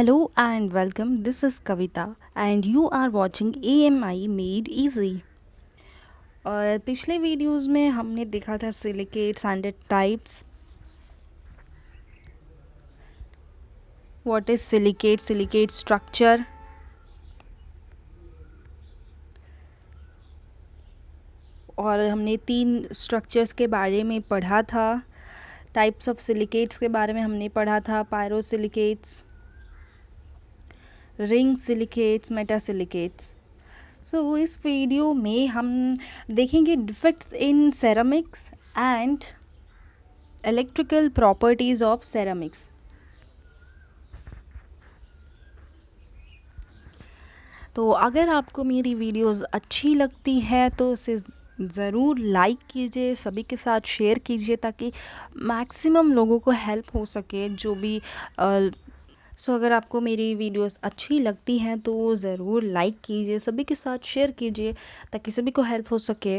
Hello and welcome. This is Kavita and you are watching AMI Made Easy. और पिछले videos में हमने देखा था silicates and types. What is silicate structure, और हमने 3 स्ट्रक्चर्स के बारे में पढ़ा था. टाइप्स ऑफ सिलिकेट्स के बारे में हमने पढ़ा था. पायरोसिलिकेट्स, रिंग सिलिकेट्स, मेटासिलिकेट्स. सो इस वीडियो में हम देखेंगे defects in ceramics and electrical properties of ceramics. तो अगर आपको मेरी वीडियोस अच्छी लगती है तो इसे ज़रूर लाइक कीजिए, सभी के साथ शेयर कीजिए ताकि मैक्सिमम लोगों को हेल्प हो सके जो भी. सो अगर आपको मेरी वीडियोस अच्छी लगती हैं तो ज़रूर लाइक कीजिए, सभी के साथ शेयर कीजिए ताकि सभी को हेल्प हो सके.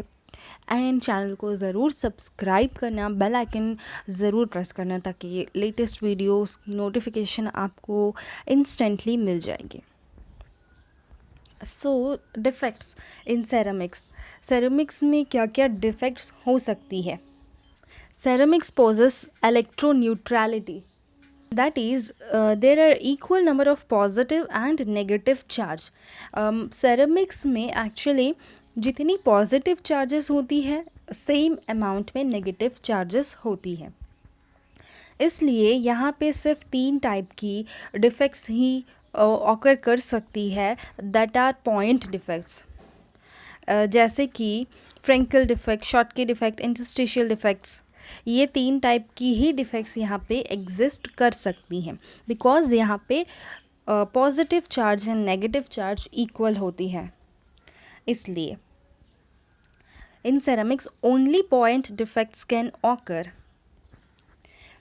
एंड चैनल को ज़रूर सब्सक्राइब करना, बेल आइकन ज़रूर प्रेस करना ताकि लेटेस्ट वीडियोस की नोटिफिकेशन आपको इंस्टेंटली मिल जाएगी. सो डिफेक्ट्स इन सेरामिक्स में क्या क्या डिफेक्ट्स हो सकती है. Ceramics possess electroneutrality, that is there are equal number of positive and negative charge. Ceramics में एक्चुअली जितनी पॉजिटिव चार्जेस होती है सेम अमाउंट में नेगेटिव चार्जेस होती है. इसलिए यहाँ पे सिर्फ 3 टाइप की डिफेक्ट्स ही ऑकर कर सकती है, दैट आर पॉइंट डिफेक्ट्स. जैसे कि Frenkel defect, Schottky defect, interstitial defects. ये 3 टाइप की ही डिफेक्ट्स यहाँ पे एग्जिस्ट कर सकती हैं बिकॉज यहाँ पे positive charge and negative charge equal होती है. इसलिए in ceramics only point defects can occur.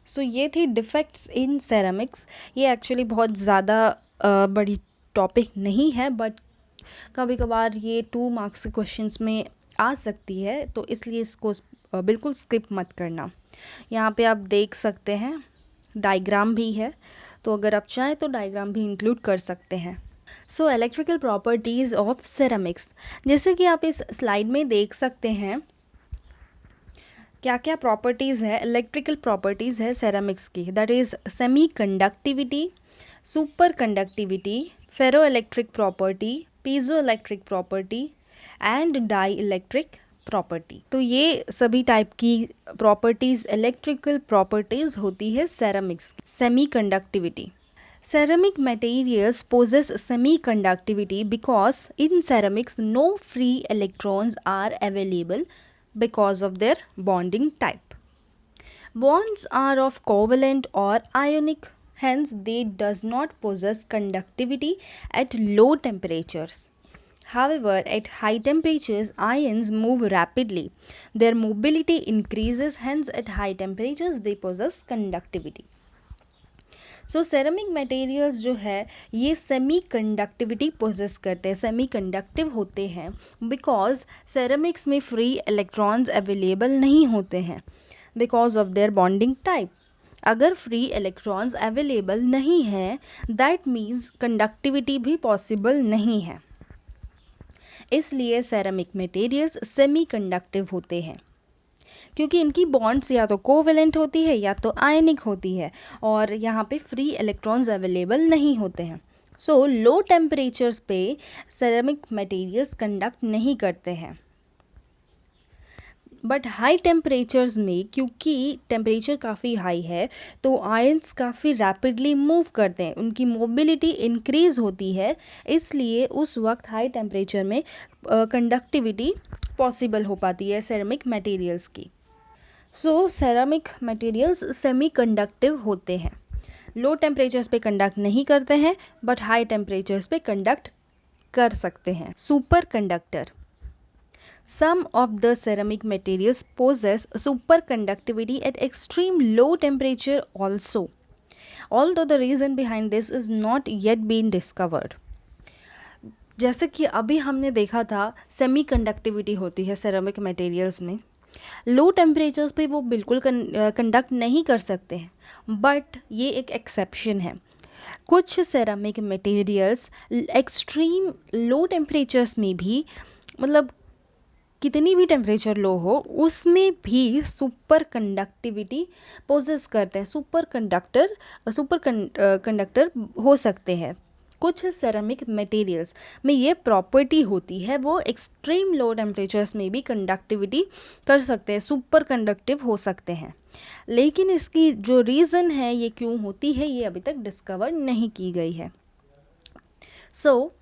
So ये थी डिफेक्ट्स इन सेरामिक्स. ये एक्चुअली बहुत ज़्यादा बड़ी टॉपिक नहीं है बट कभी कभार ये 2 मार्क्स के क्वेश्चंस में आ सकती है, तो इसलिए इसको बिल्कुल स्किप मत करना. यहाँ पे आप देख सकते हैं डायग्राम भी है, तो अगर आप चाहें तो डायग्राम भी इंक्लूड कर सकते हैं. So electrical properties of ceramics, जैसे कि आप इस स्लाइड में देख सकते हैं क्या क्या प्रॉपर्टीज़ है, इलेक्ट्रिकल प्रॉपर्टीज़ है सेरामिक्स की. That is semiconductivity, superconductivity, ferroelectric property, piezoelectric property and dielectric property. तो ये सभी टाइप की प्रॉपर्टीज़ इलेक्ट्रिकल प्रॉपर्टीज़ होती है ceramics. Semi conductivity, ceramic materials possess semiconductivity because in ceramics no free electrons are available because of their bonding type. Bonds are of covalent or ionic, hence they does not possess conductivity at low temperatures. However, at high temperatures, ions move rapidly. Their mobility increases, hence at high temperatures they possess conductivity. So ceramic materials जो है ये semi conductivity poses करते हैं, semi conductive होते हैं because ceramics में free electrons available नहीं होते हैं because of their bonding type. अगर फ्री इलेक्ट्रॉन्स अवेलेबल नहीं है दैट मीन्स कंडक्टिविटी भी पॉसिबल नहीं है. इसलिए सेरामिक मटेरियल्स सेमी कंडक्टिव होते हैं क्योंकि इनकी बॉन्ड्स या तो कोवेलेंट होती है या तो आयनिक होती है और यहाँ पे फ्री इलेक्ट्रॉन्स अवेलेबल नहीं होते हैं. सो लो टेम्परेचर्स पे सेरामिक मटेरियल्स कंडक्ट नहीं करते हैं. बट हाई टेम्परेचर्स में क्योंकि टेम्परेचर काफ़ी हाई है तो आयंस काफ़ी रैपिडली मूव करते हैं, उनकी मोबिलिटी इंक्रीज़ होती है. इसलिए उस वक्त हाई टेम्परेचर में कंडक्टिविटी पॉसिबल हो पाती है सेरामिक मटेरियल्स की. सो सेरामिक मटेरियल्स सेमी कंडक्टिव होते हैं. लो टेम्परेचर्स पे कंडक्ट नहीं करते हैं बट हाई टेम्परेचर्स पे कंडक्ट कर सकते हैं. Super conductor, some of the ceramic materials possess superconductivity at extreme low temperature also, although the reason behind this is not yet been discovered. जैसे कि अभी हमने देखा था सेमी कंडक्टिविटी होती है सेरामिक मटेरियल्स में. लो टेम्परेचर्स पे वो बिल्कुल कंडक्ट नहीं कर सकते हैं बट ये एक एक्सेप्शन है. कुछ ceramic materials extreme low temperatures में भी, मतलब कितनी भी टेम्परेचर लो हो उसमें भी सुपर कंडक्टिविटी पोजेस करते हैं, सुपर कंडक्टर हो सकते हैं। कुछ सेरामिक मटेरियल्स में ये प्रॉपर्टी होती है, वो एक्सट्रीम लो टेम्परेचर्स में भी कंडक्टिविटी कर सकते हैं, सुपर कंडक्टिव हो सकते हैं। लेकिन इसकी जो रीज़न है ये क्यों होती है, ये अभी तक डिस्कवर नहीं की गई है। So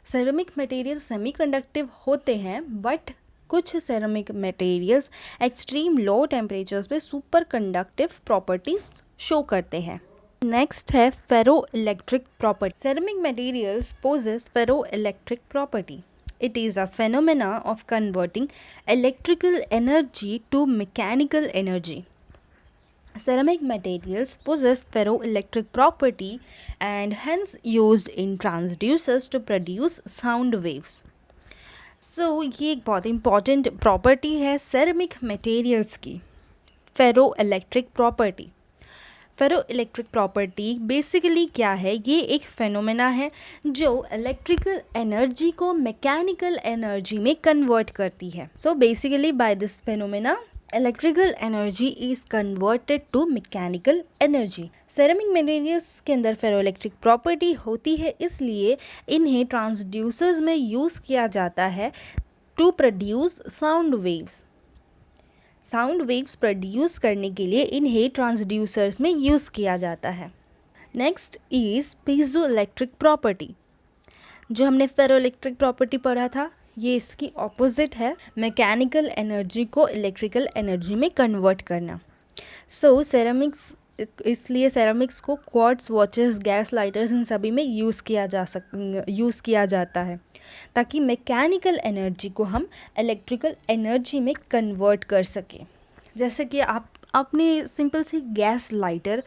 ceramic materials semiconductive होते हैं, बट कुछ ceramic materials extreme low temperatures पे सुपर कंडक्टिव प्रॉपर्टीज शो करते हैं। नेक्स्ट है ferroelectric property. Ceramic materials possess ferroelectric property. It is a phenomena of converting electrical energy to mechanical energy. Ceramic materials possess ferroelectric property and hence used in transducers to produce sound waves. ये एक बहुत important property है ceramic materials की, ferroelectric property. Ferroelectric property basically क्या है, ये एक phenomena है जो इलेक्ट्रिकल एनर्जी को मैकेनिकल एनर्जी में कन्वर्ट करती है। So basically by this phenomena electrical energy is converted to mechanical energy. Ceramic materials के अंदर फेरोइलेक्ट्रिक प्रॉपर्टी होती है, इसलिए इन्हें ट्रांसड्यूसर्स में यूज़ किया जाता है to produce sound waves. Sound waves produce करने के लिए इन्हें ट्रांसड्यूसर्स में यूज़ किया जाता है। Next is piezo electric property. जो हमने फेरोइलेक्ट्रिक प्रॉपर्टी पढ़ा था, ये इसकी ऑपोजिट है, मैकेनिकल एनर्जी को इलेक्ट्रिकल एनर्जी में कन्वर्ट करना। सेरामिक्स, इसलिए सेरामिक्स को क्वार्ट्ज, वॉचेस, गैस लाइटर्स इन सभी में यूज़ किया जाता है ताकि मैकेनिकल एनर्जी को हम इलेक्ट्रिकल एनर्जी में कन्वर्ट कर सकें। जैसे कि आपने सिंपल सी गैस लाइटर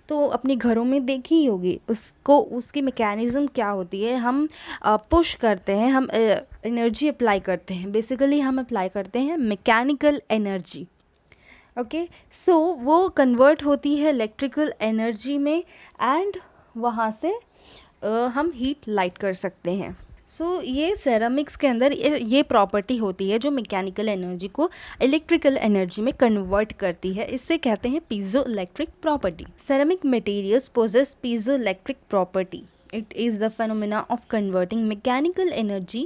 तो अपने घरों में देखी ही होगी, उसकी मैकेनिज़्म क्या होती है, हम पुश करते हैं, हम एनर्जी अप्लाई करते हैं, बेसिकली हम अप्लाई करते हैं मैकेनिकल एनर्जी। ओके, सो वो कन्वर्ट होती है इलेक्ट्रिकल एनर्जी में एंड वहाँ से हम हीट लाइट कर सकते हैं। ये सेरामिक्स के अंदर ये प्रॉपर्टी होती है जो मैकेनिकल एनर्जी को इलेक्ट्रिकल एनर्जी में कन्वर्ट करती है, इससे कहते हैं piezoelectric property. Ceramic materials possess piezoelectric property. It is the phenomena of converting mechanical energy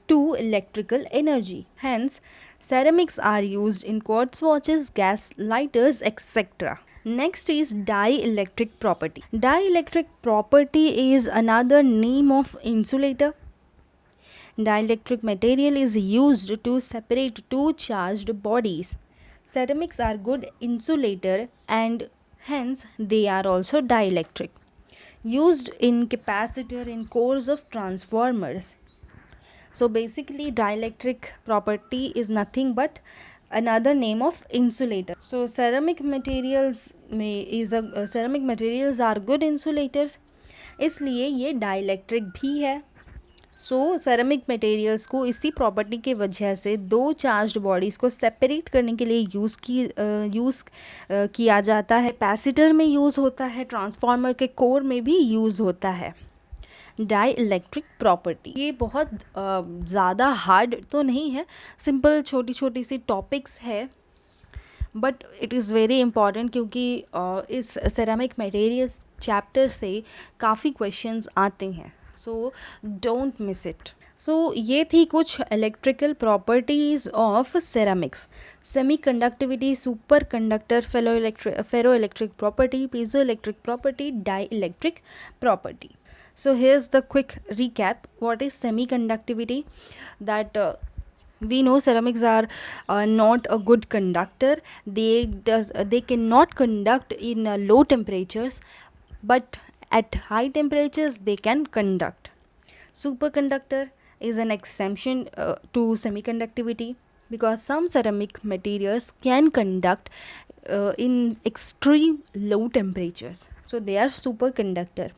to electrical energy. Hence, ceramics are used in quartz watches, gas lighters, etc. Next is dielectric property. Dielectric property is another name of insulator. Dielectric material is used to separate two charged bodies. Ceramics are good insulator and hence they are also dielectric. Used in capacitor in cores of transformers. So basically dielectric property is nothing but another name of insulator. So ceramic materials are good insulators, इसलिए ये dielectric भी है। Ceramic materials को इसी property के वजह से दो चार्ज्ड बॉडीज़ को सेपरेट करने के लिए यूज़ किया जाता है। कैपेसिटर में यूज़ होता है, ट्रांसफार्मर के कोर में भी यूज़ होता है। डाई इलेक्ट्रिक प्रॉपर्टी, ये बहुत ज़्यादा हार्ड तो नहीं है, सिंपल छोटी छोटी सी टॉपिक्स है, but it is very important क्योंकि इस सेरामिक मटेरियल्स चैप्टर से काफ़ी क्वेश्चंस आते हैं। Don't miss it. ये थी कुछ electrical properties of ceramics: semiconductivity, superconductor, ferroelectric property, piezoelectric property, dielectric property. Here's the quick recap. What is semi conductivity? That we know ceramics are not a good conductor. They cannot conduct in low temperatures, but at high temperatures they can conduct. Superconductor is an exemption to semiconductivity because some ceramic materials can conduct in extreme low temperatures, so they are superconductor.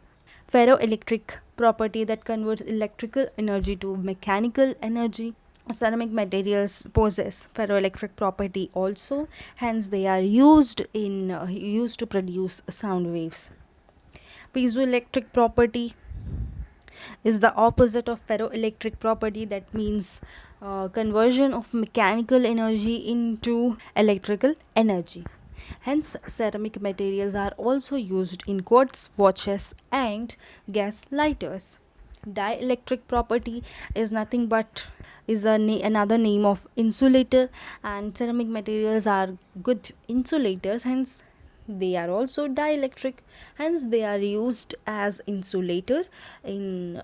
Ferroelectric property that converts electrical energy to mechanical energy. Ceramic materials possess ferroelectric property also, hence they are used to produce sound waves. Piezoelectric property is the opposite of ferroelectric property, that means conversion of mechanical energy into electrical energy. Hence, ceramic materials are also used in quartz watches and gas lighters. Dielectric property is nothing but another name of insulator, and ceramic materials are good insulators, hence they are also dielectric, hence they are used as insulator in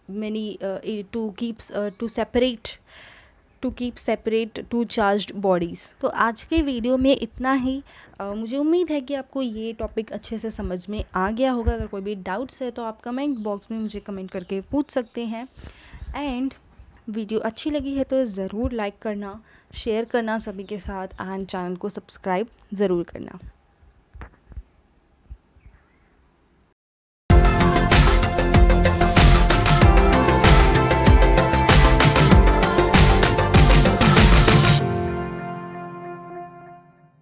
many to keep separate two charged bodies. तो आज के video में इतना ही। मुझे उम्मीद है कि आपको ये टॉपिक अच्छे से समझ में आ गया होगा। अगर कोई भी डाउट्स है तो आप कमेंट बॉक्स में मुझे कमेंट करके पूछ सकते हैं। एंड वीडियो अच्छी लगी है तो ज़रूर लाइक करना, शेयर करना सभी के साथ, एंड चैनल को सब्सक्राइब ज़रूर करना।